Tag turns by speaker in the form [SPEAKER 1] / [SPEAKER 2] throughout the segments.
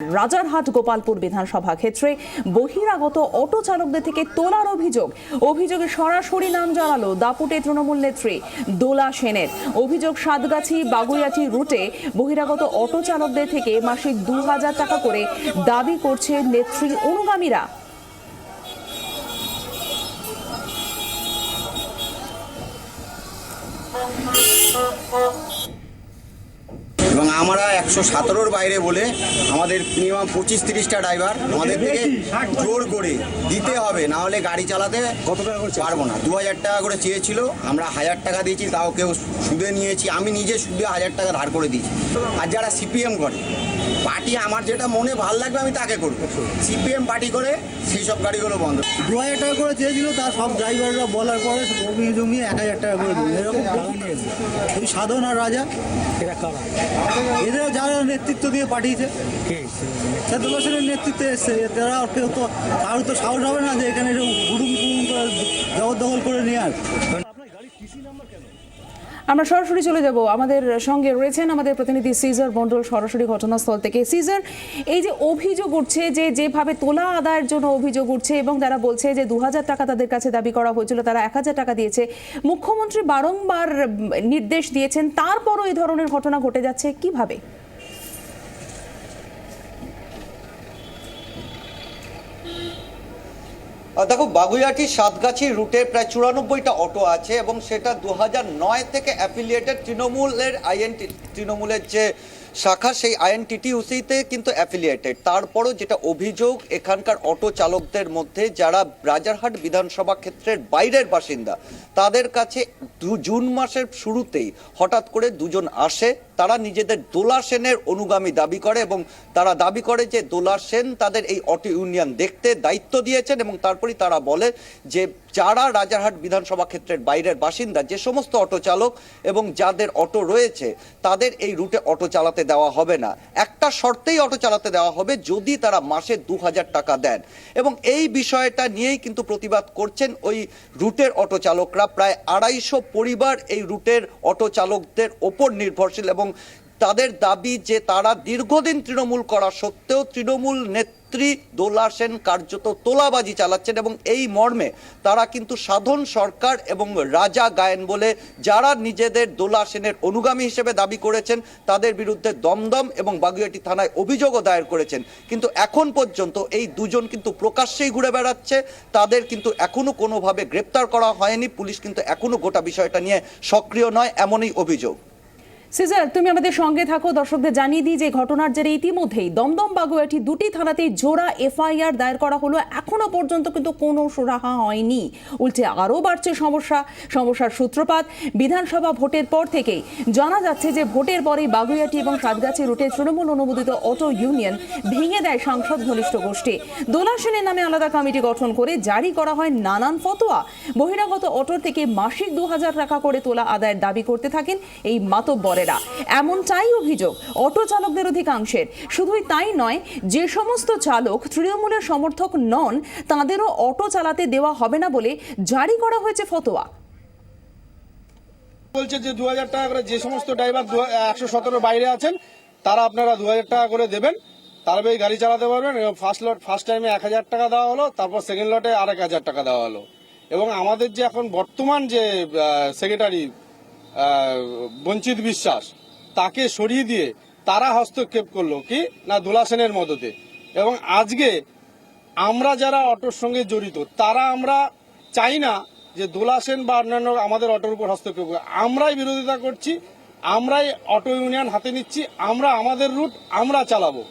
[SPEAKER 1] রাজারহাট গোপালপুর বিধানসভা ক্ষেত্রে বহিরাগত অটো চালকদের থেকে তোলার অভিযোগে সরাসরি নাম জানালো দাপুটে তৃণমূল নেত্রী দোলা সেনের। অভিযোগ সাতগাছি বাগুইয়াটি রুটে বহিরাগত অটো চালকদের থেকে মাসিক ২০০০ টাকা করে দাবি করছে নেত্রী অনুগামীরা।
[SPEAKER 2] এবং আমরা ১১৭-র বাইরে বলে আমাদের মিনিমাম ২৫-৩০টা ড্রাইভার আমাদের থেকে জোর করে দিতে হবে, না হলে গাড়ি চালাতে পারবো না। ২০০০ টাকা করে চেয়েছিল, আমরা ১০০০ টাকা দিয়েছি, তাও কেউ সুদে নিয়েছি, আমি নিজে সুদে ১০০০ টাকা ধার করে দিয়েছি। আর যারা সিপিএম করে পার্টি, আমার যেটা মনে ভালো লাগবে আমি তাকে করবো, সিপিএম পার্টি করে সেই সব গাড়িগুলো বন্ধ।
[SPEAKER 3] ২০০০ টাকা করে চেয়েছিল, তার সব ড্রাইভাররা বলার পরে জমিয়ে ১০০০ টাকা করে দিল। এরকম ওই সাধন আর রাজা এদের যারা নেতৃত্ব দিয়ে পাঠিয়েছে, দোলা সেনের নেতৃত্বে এসছে, তারা কেউ তো কারো তো সাহস হবে না যে এখানে হুড়ুম করে জবরদখল করে নিয়ে আসবে।
[SPEAKER 1] আমরা সরাসরি চলে যাব, আমাদের সঙ্গে রয়েছেন আমাদের প্রতিনিধি সিজার মন্ডল সরাসরি ঘটনাস্থল থেকে। সিজার, এই যে অভিযোগ উঠছে যেভাবে তোলা আদায়ের জন্য অভিযোগ উঠছে এবং তারা বলছে যে ২০০০ টাকা তাদের কাছে দাবি করা হয়েছিল, তারা ১০০০ টাকা দিয়েছে, মুখ্যমন্ত্রী বারংবার নির্দেশ দিয়েছেন, তারপরও এই ধরনের ঘটনা ঘটে যাচ্ছে কিভাবে?
[SPEAKER 4] দেখো, বাগুইয়াটি সাতগাছি রুটে প্রায় ৯৪টা অটো আছে এবং সেটা ২০০৯ থেকে অ্যাফিলিয়েটেড তৃণমূলের যে শাখা, সেই আইএনটিটিইউসিতে কিন্তু অ্যাফিলিয়েটেড। তারপরও যেটা অভিযোগ, এখানকার অটো চালকদের মধ্যে যারা রাজারহাট বিধানসভা ক্ষেত্রের বাইরের বাসিন্দা, তাদের কাছে জুন মাসের শুরুতেই হঠাৎ করে দুজন আসে, তারা নিজেদের দোলা সেনের অনুগামী দাবি করে এবং তারা দাবি করে যে দোলা সেন তাদের এই অটো ইউনিয়ন দেখতে দায়িত্ব দিয়েছেন এবং তারপরই তারা বলে যে যারা রাজারহাট বিধানসভা ক্ষেত্রের বাইরের বাসিন্দা, যে সমস্ত অটো চালক এবং যাদের অটো রয়েছে, তাদের এই রুটে অটো চালাতে দেওয়া হবে না। একটা শর্তেই অটো চালাতে দেওয়া হবে, যদি তারা মাসে ২০০০ টাকা দেন। এবং এই বিষয়টা নিয়েই কিন্তু প্রতিবাদ করছেন ওই রুটের অটো চালকরা। প্রায় ২৫০ পরিবার এই রুটের অটো চালকদের ওপর নির্ভরশীল এবং তাদের দাবি যে তারা দীর্ঘদিন তৃণমূল করা সত্ত্বেও তৃণমূল নেত্রী দোলা সেন কার্যত তোলাবাজি চালাচ্ছেন এবং এই মর্মে তারা কিন্তু সাধন সরকার এবং রাজা গায়েন বলে যারা নিজেদের দোলা সেনের অনুগামী হিসেবে দাবি করেছেন, তাদের বিরুদ্ধে দমদম এবং বাগুইয়াটি থানায় অভিযোগও দায়ের করেছেন। কিন্তু এখন পর্যন্ত এই দুজন কিন্তু প্রকাশ্যেই ঘুরে বেড়াচ্ছে, তাদের কিন্তু এখনো কোনোভাবে গ্রেপ্তার করা হয়নি। পুলিশ কিন্তু এখনো গোটা বিষয়টা নিয়ে সক্রিয় নয়, এমনই অভিযোগ।
[SPEAKER 1] সিজার, তুমি আমাদের সঙ্গে থাকো। দর্শকদের জানিয়ে দিই যে ঘটনার জেরে ইতিমধ্যেই দমদম বাগুইয়াটি দুটি থানাতেই জোড়া এফআইআর দায়ের করা হলো। এখনো পর্যন্ত কিন্তু কোনো সুরাহা হয়নি, উল্টে আরও বাড়ছে সমস্যার সূত্রপাত বিধানসভা ভোটের পর থেকেই। জানা যাচ্ছে যে ভোটের পরেই বাগুইয়াটি এবং সাতগাছি রুটে তৃণমূল অনুমোদিত অটো ইউনিয়ন ভেঙে দেয় সাংসদ ঘনিষ্ঠ গোষ্ঠী। দোলা সেনের নামে আলাদা কমিটি গঠন করে জারি করা হয় নানান ফতোয়া। বহিরাগত অটোর থেকে মাসিক ২০০০ টাকা করে তোলা আদায়ের দাবি করতে থাকেন এই মাতব্বর। এমনটাই অভিযোগ অটো চালকদের অধিকাংশের। শুধুই তাই নয়, যে সমস্ত চালক তৃণমূলের সমর্থক নন, তাদেরও অটো চালাতে দেওয়া হবে না বলে জারি করা হয়েছে ফতোয়া।
[SPEAKER 5] বলছে যে ২০০০ টাকা করে যে সমস্ত ড্রাইভার ১১৭ বাইরে আছেন, তারা আপনারা ২০০০ টাকা করে দেবেন, তারপরে গাড়ি চালাতে পারবেন। ফার্স্ট টাইমে ১০০০ টাকা দেওয়া হলো, তারপর সেকেন্ড লটে আর ১০০০ টাকা দেওয়া হলো। এবং আমাদের যে এখন বর্তমান যে সেক্রেটারি বঞ্চিত বিশ্বাস, তাকে সরিয়ে দিয়ে তারা হস্তক্ষেপ করলো কি না দোলা সেনের মদতে। এবং আজকে আমরা যারা অটোর সঙ্গে জড়িত, তারা আমরা চাই না যে দোলা সেন বা অন্যান্য আমাদের অটোর উপর হস্তক্ষেপ করে। আমরাই বিরোধিতা করছি, আমরাই অটো ইউনিয়ন হাতে নিচ্ছি, আমরা আমাদের রুট আমরা চালাবো।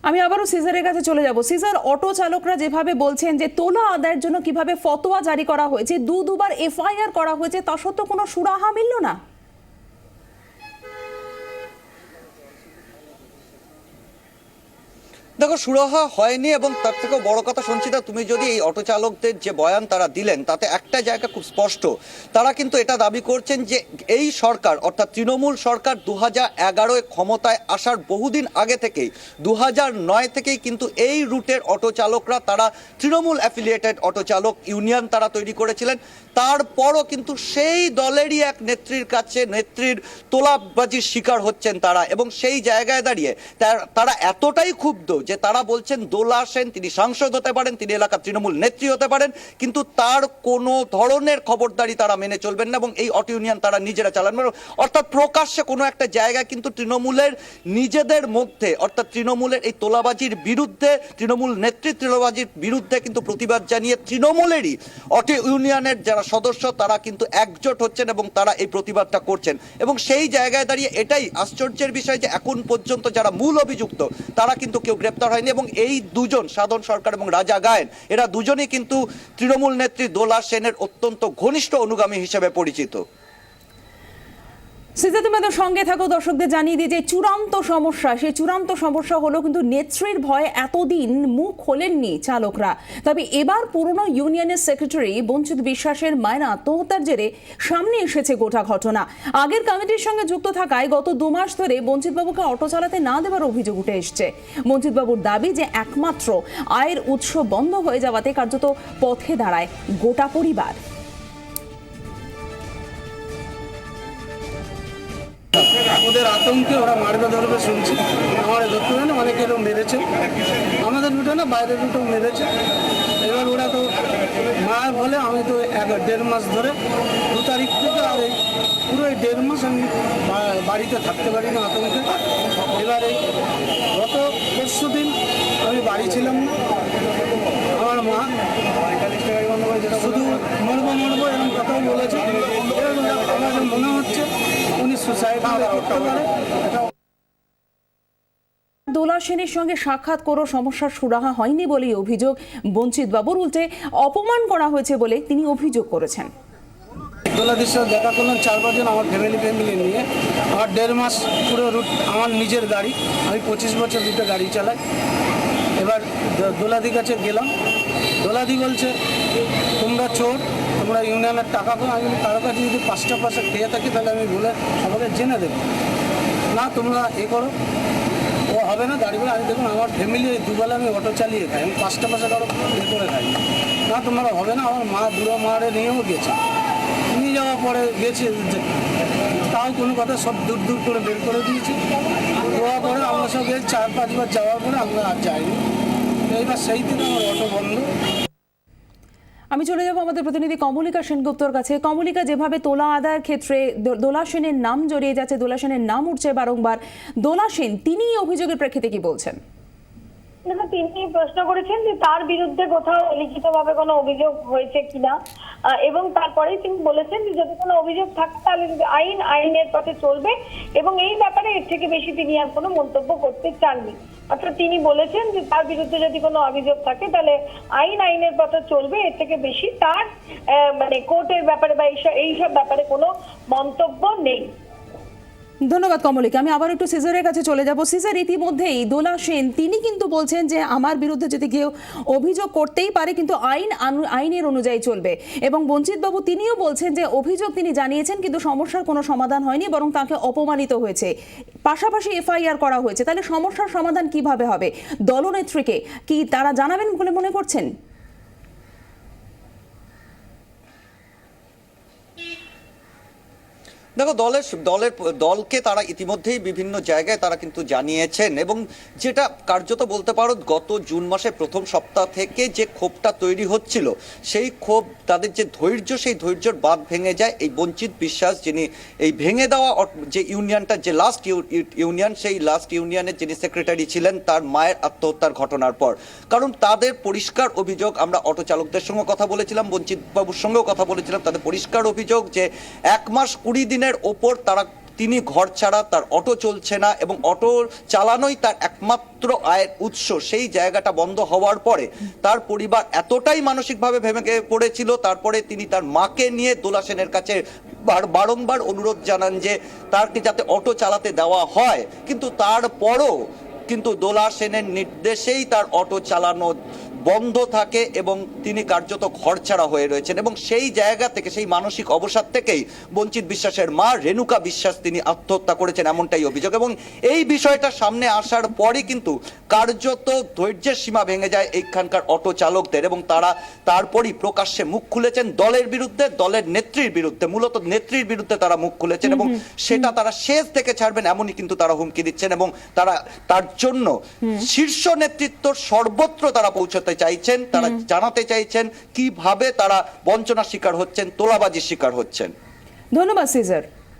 [SPEAKER 1] আমি আবারও সিজারের কাছে চলে যাব। সিজার, অটো চালকরা যেভাবে বলছেন যে তোলা আদায়ের জন্য কিভাবে ফতোয়া জারি করা হয়েছে, দুবার এফআইআর করা হয়েছে, তা সত্ত্বেও কোনো সুরাহা মিলল না।
[SPEAKER 4] দেখো, সুরাহা হয়নি এবং তার থেকেও বড় কথা সঞ্চিতা, তুমি যদি এই অটো চালকদের যে বয়ান তারা দিলেন, তাতে একটা জায়গা খুব স্পষ্ট। তারা কিন্তু এটা দাবি করছেন যে এই সরকার অর্থাৎ তৃণমূল সরকার ২০১১ ক্ষমতায় আসার বহুদিন আগে থেকেই ২০০৯ থেকেই কিন্তু এই রুটের অটো চালকরা তারা তৃণমূল অ্যাফিলিয়েটেড অটো চালক ইউনিয়ন তারা তৈরি করেছিলেন। তারপরও কিন্তু সেই দলেরই এক নেত্রীর কাছে নেত্রীর তোলাবাজির শিকার হচ্ছেন তারা, এবং সেই জায়গায় দাঁড়িয়ে তারা এতটাই ক্ষুব্ধ যে তারা বলছেন দোলা সেন তিনি সাংসদ হতে পারেন, তিনি এলাকার তৃণমূল নেত্রী হতে পারেন, কিন্তু তার কোনো ধরনের খবরদারি তারা মেনে চলবেন না এবং এই অটো ইউনিয়ন তারা নিজেরা চালান। অর্থাৎ প্রকাশ্যে কোনো একটা জায়গায় কিন্তু তৃণমূলের নিজেদের মধ্যে, অর্থাৎ তৃণমূলের এই তোলাবাজির বিরুদ্ধে, তৃণমূল নেত্রীর তোলাবাজির বিরুদ্ধে কিন্তু প্রতিবাদ জানিয়ে তৃণমূলেরই অটো ইউনিয়নের যারা সদস্য তারা কিন্তু একজোট হচ্ছেন এবং তারা এই প্রতিবাদটা করছেন। এবং সেই জায়গায় দাঁড়িয়ে এটাই আশ্চর্যের বিষয় যে এখন পর্যন্ত যারা মূল অভিযুক্ত তারা কিন্তু কেউ গ্রেপ্তার হয়নি, এবং এই দুজন সাধন সরকার এবং রাজা গায়েন এরা দুজনেই কিন্তু তৃণমূল নেত্রী দোলা সেনের অত্যন্ত ঘনিষ্ঠ অনুগামী হিসেবে পরিচিত।
[SPEAKER 1] সিজা, তোমাদের সঙ্গে থাকো, দর্শকদের জানিয়ে দিই যে চূড়ান্ত সমস্যা, সেই চূড়ান্ত সমস্যা হলো কিন্তু নেত্রীর ভয়ে এতদিন মুখ খোলেননি চালকরা। তবে এবার পুরনো ইউনিয়নের সেক্রেটারি বঞ্চিত বিশ্বাসের মায়ের আত্মহত্যার জেরে সামনে এসেছে গোটা ঘটনা। আগের কমিটির সঙ্গে যুক্ত থাকায় গত 2 মাস ধরে বঞ্চিতবাবুকে অটো চালাতে না দেওয়ার অভিযোগ উঠে এসছে। বঞ্চিতবাবুর দাবি যে একমাত্র আয়ের উৎস বন্ধ হয়ে যাওয়াতে কার্যত পথে দাঁড়ায় গোটা পরিবার।
[SPEAKER 6] ওদের আতঙ্কে ওরা মারবে ধরবে শুনছি, আমার ধরতে পারে না, অনেকেরও মেরেছে, আমাদের রুটে না বাইরের রুটেও মেরেছে। এবার ওরা তো মায়ের বলে আমি তো 1.5 মাস ধরে 2 তারিখ থেকে আর এই পুরো 1.5 মাস আমি বাড়িতে থাকতে পারি না আতঙ্কে। এবার এই গত পরশু দিন আমি বাড়ি ছিলাম না, আমার মা শুধু মরবো মরবো এরকম কথাও বলেছে। আমার মনে হচ্ছে উনি সুসাইড করতে পারে।
[SPEAKER 1] দোলা সেনের সঙ্গে সাক্ষাৎ করেও সমস্যার সুরাহা হয়নি বলেই অভিযোগ বঞ্চিত বাবুর, উল্টে অপমান করা হয়েছে বলে তিনি অভিযোগ করেছেন।
[SPEAKER 6] দোলাদির সাথে দেখা করলাম 4-5 জন আমার ফ্যামিলি নিয়ে। আমার 1.5 মাস পুরো রুট আমার নিজের গাড়ি, আমি 25 বছর রুটে গাড়ি চালাই। এবার দোলাদির কাছে গেলাম, দোলাদি বলছে তোমরা চোর, তোমরা ইউনিয়নের টাকা করো। আমি কারো কাছে যদি 5টা পয়সা খেয়ে থাকি তাহলে আমি বলে সবাইকে জেনে দেবো না, তোমরা এ করো, ও হবে না দাঁড়িয়ে। আমি দেখুন আমার ফ্যামিলি দুবেলা আমি অটো চালিয়ে খাই, আমি 5টা পয়সা কারো এ করে খাই না, তোমরা হবে না। আমার মা বুড়ো মারে নিয়েও গেছে, নিয়ে যাওয়ার পরে গেছে, তাও কোনো কথা সব দূর দূর করে বের করে দিয়েছি। দেওয়ার পরে আমরা সব 4-5 বার যাওয়ার পরে আমরা আর যাইনি। এইবার সেই থেকে আমার অটো বন্ধ।
[SPEAKER 1] আমি চলে যাব আমাদের প্রতিনিধি কমলিকা সেনগুপ্তর কাছে। কমলিকা, যেভাবে তোলা আদায়ের ক্ষেত্রে দোলা সেনের নাম জড়িয়ে যাচ্ছে, দোলা সেনের নাম উঠছে বারংবার, দোলা সেন তিনি অভিযোগের প্রেক্ষিতে কি বলছেন?
[SPEAKER 7] তিনি প্রশ্ন করেছেন যে তার বিরুদ্ধে কোথাও লিখিতভাবে কোনো অভিযোগ হয়েছে কিনা, এবং তারপরেই তিনি বলেছেন যে যদি কোনো অভিযোগ থাকে তাহলে আইনের পথে চলবে, এবং এই ব্যাপারে এর থেকে বেশি তিনি আর কোনো মন্তব্য করতে চাননি। অর্থাৎ তিনি বলেছেন যে তার বিরুদ্ধে যদি কোনো অভিযোগ থাকে তাহলে আইনের পথে চলবে, এর থেকে বেশি তার মানে কোর্টের ব্যাপারে বা এইসব ব্যাপারে কোনো মন্তব্য নেই।
[SPEAKER 1] ধন্যবাদ কমলিকা। আমি আবার একটু সিজারের কাছে চলে যাব। সিজার, ইতিমধ্যেই দোলা সেন তিনি কিন্তু বলছেন যে আমার বিরুদ্ধে যদি কেউ অভিযোগ করতেই পারে কিন্তু আইনের অনুযায়ী চলবে, এবং বঞ্চিত বাবু তিনিও বলছেন যে অভিযোগ তিনি জানিয়েছেন কিন্তু সমস্যার কোনো সমাধান হয়নি, বরং তাকে অপমানিত হয়েছে, পাশাপাশি এফআইআর করা হয়েছে। তাহলে সমস্যার সমাধান কিভাবে হবে? দলনেত্রীকে কি তারা জানাবেন বলে মনে করছেন?
[SPEAKER 4] দেখো, দলকে তারা ইতিমধ্যেই বিভিন্ন জায়গায় তারা কিন্তু জানিয়েছেন, এবং যেটা কার্যত বলতে পারো গত জুন মাসের প্রথম সপ্তাহ থেকে যে ক্ষোভটা তৈরি হচ্ছিল, সেই ক্ষোভ তাদের যে ধৈর্য, সেই ধৈর্যের বাঁধ ভেঙে যায় এই বঞ্চিত বিশ্বাস, যিনি এই ভেঙে দেওয়া যে ইউনিয়নটা, যে লাস্ট ইউনিয়ন, সেই লাস্ট ইউনিয়নের যিনি সেক্রেটারি ছিলেন, তার মায়ের আত্মহত্যার ঘটনার পর। কারণ তাদের পরিষ্কার অভিযোগ, আমরা অটো চালকদের সঙ্গে কথা বলেছিলাম, বঞ্চিত বাবুর সঙ্গেও কথা বলেছিলাম, তাদের পরিষ্কার অভিযোগ যে 1 মাস 20 দিনের ওপর তিনি ঘর ছাড়া, তার অটো চলছে না, এবং অটো চালানোই তার একমাত্র আয়ের উৎস। সেই জায়গাটা বন্ধ হওয়ার পরে তার পরিবার এতটাই মানসিকভাবে ভেঙে পড়েছিল, তারপরে তিনি তার মাকে নিয়ে দোলা সেনের কাছে বারংবার অনুরোধ জানান যে তাকে যাতে অটো চালাতে দেওয়া হয়, কিন্তু তারপরও কিন্তু দোলা সেনের নির্দেশেই তার অটো চালানো বন্ধ থাকে এবং তিনি কার্যত ঘরছাড়া হয়ে রয়েছেন। এবং সেই জায়গা থেকে, সেই মানসিক অবসাদ থেকেই বঞ্চিত বিশ্বাসের মা রেণুকা বিশ্বাস তিনি আত্মহত্যা করেছেন, এমনটাই অভিযোগ। এবং এই বিষয়টা সামনে আসার পরই কিন্তু কার্যত ধৈর্যের সীমা ভেঙে যায় এইখানকার অটো চালকদের, এবং তারা তারপরই প্রকাশ্যে মুখ খুলেছেন দলের বিরুদ্ধে, দলের নেত্রীর বিরুদ্ধে, মূলত নেত্রীর বিরুদ্ধে তারা মুখ খুলেছেন, এবং সেটা তারা শেষ থেকে ছাড়বেন এমনই কিন্তু তারা হুমকি দিচ্ছেন, এবং তারা তার জন্য শীর্ষ নেতৃত্ব সর্বত্র তারা পৌঁছতে চাইছেন, তারা জানাতে চাইছেন কিভাবে তারা বঞ্চনার শিকার হচ্ছেন, তোলাবাজির শিকার হচ্ছেন।
[SPEAKER 1] ধন্যবাদ সিজার।